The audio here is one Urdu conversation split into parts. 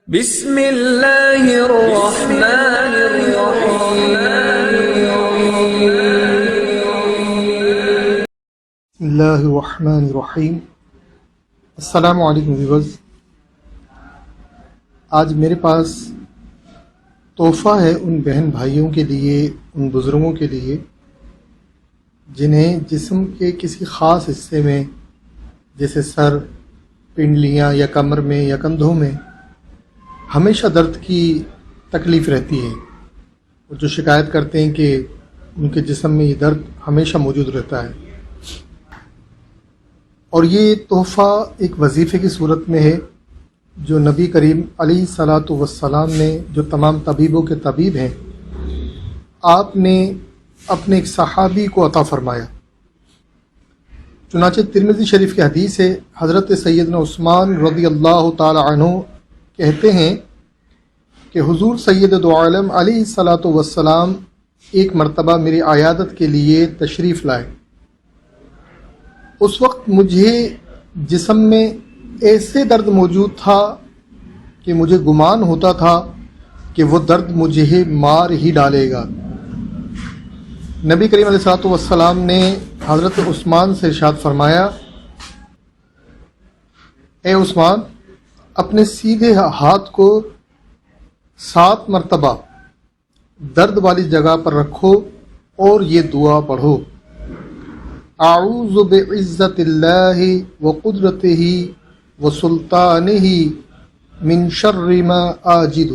بسم اللہ الرحمن الرحیم۔ بسم اللہ الرحمن الرحیم۔ السلام علیکم ویورز، آج میرے پاس تحفہ ہے ان بہن بھائیوں کے لیے، ان بزرگوں کے لیے جنہیں جسم کے کسی خاص حصے میں جیسے سر، پنڈلیاں یا کمر میں یا کندھوں میں ہمیشہ درد کی تکلیف رہتی ہے، اور جو شکایت کرتے ہیں کہ ان کے جسم میں یہ درد ہمیشہ موجود رہتا ہے۔ اور یہ تحفہ ایک وظیفے کی صورت میں ہے جو نبی کریم علیہ الصلاۃ والسلام نے، جو تمام طبیبوں کے طبیب ہیں، آپ نے اپنے ایک صحابی کو عطا فرمایا۔ چنانچہ ترمذی شریف کی حدیث ہے، حضرت سیدنا عثمان رضی اللہ تعالی عنہ کہتے ہیں کہ حضور سید دو عالم علیہ الصلاۃ والسلام ایک مرتبہ میری عیادت کے لیے تشریف لائے۔ اس وقت مجھے جسم میں ایسے درد موجود تھا کہ مجھے گمان ہوتا تھا کہ وہ درد مجھے مار ہی ڈالے گا۔ نبی کریم علیہ الصلاۃ والسلام نے حضرت عثمان سے ارشاد فرمایا، اے عثمان، اپنے سیدھے ہاتھ کو 7 مرتبہ درد والی جگہ پر رکھو اور یہ دعا پڑھو، اعوذ بعزت اللہ وقدرتہ وسلطانہ من شر ما آجد۔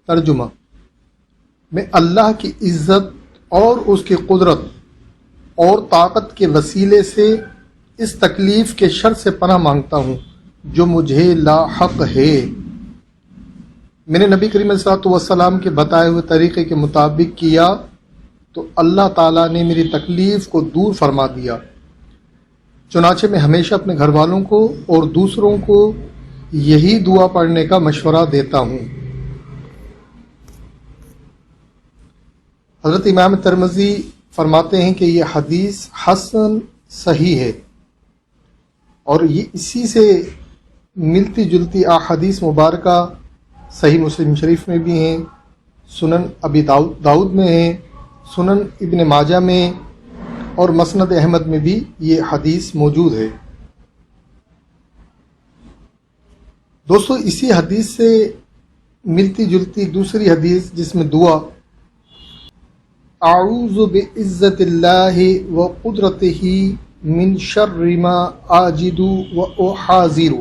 ترجمہ: میں اللہ کی عزت اور اس کی قدرت اور طاقت کے وسیلے سے اس تکلیف کے شر سے پناہ مانگتا ہوں جو مجھے لاحق ہے۔ میں نے نبی کریم صلی اللہ علیہ وسلم کے بتائے ہوئے طریقے کے مطابق کیا تو اللہ تعالیٰ نے میری تکلیف کو دور فرما دیا۔ چنانچہ میں ہمیشہ اپنے گھر والوں کو اور دوسروں کو یہی دعا پڑھنے کا مشورہ دیتا ہوں۔ حضرت امام ترمذی فرماتے ہیں کہ یہ حدیث حسن صحیح ہے، اور یہ اسی سے ملتی جلتی احادیث مبارکہ صحیح مسلم شریف میں بھی ہیں، سنن ابی داؤد میں ہیں، سنن ابن ماجہ میں اور مسند احمد میں بھی یہ حدیث موجود ہے۔ دوستو، اسی حدیث سے ملتی جلتی دوسری حدیث جس میں دعا اعوذ بعزت اللہ وقدرتہ من شر ما آجد واحاذر،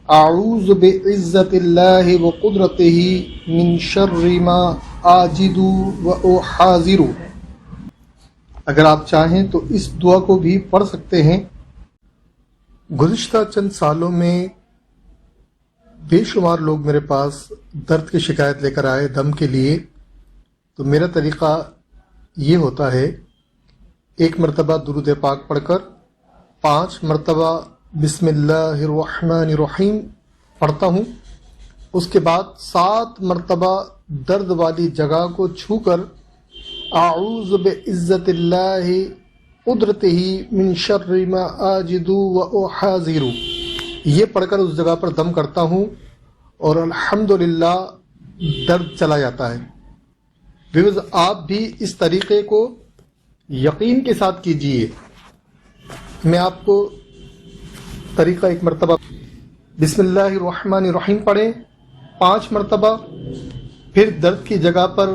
اعوذ بعزت اللہ وقدرتہ من شر ما آجد واحاذر۔ اگر آپ چاہیں تو اس دعا کو بھی پڑھ سکتے ہیں۔ گزشتہ چند سالوں میں بے شمار لوگ میرے پاس درد کی شکایت لے کر آئے دم کے لیے، تو میرا طریقہ یہ ہوتا ہے، 1 مرتبہ درود پاک پڑھ کر 5 مرتبہ بسم اللہ الرحمن الرحیم پڑھتا ہوں، اس کے بعد 7 مرتبہ درد والی جگہ کو چھو کر اعوذ بعزت اللہ قدرتہ من شر ما آجد واحاذر یہ پڑھ کر اس جگہ پر دم کرتا ہوں، اور الحمدللہ درد چلا جاتا ہے۔ ویورز، آپ بھی اس طریقے کو یقین کے ساتھ کیجئے۔ میں آپ کو طریقہ 1 مرتبہ بسم اللہ الرحمن الرحیم پڑھیں 5 مرتبہ، پھر درد کی جگہ پر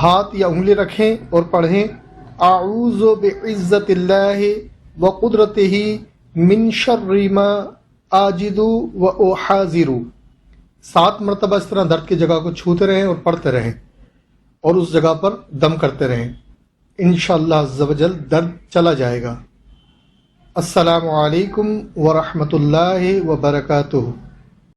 ہاتھ یا انگلی رکھیں اور پڑھیں اعوذ بعزت اللہ وقدرتہ من شر ما آجد واحاذر۔ 7 مرتبہ اس طرح درد کی جگہ کو چھوتے رہیں اور پڑھتے رہیں، اور اس جگہ پر دم کرتے رہیں، انشاءاللہ عز و جل درد چلا جائے گا۔ السلام علیکم ورحمۃ اللہ وبرکاتہ۔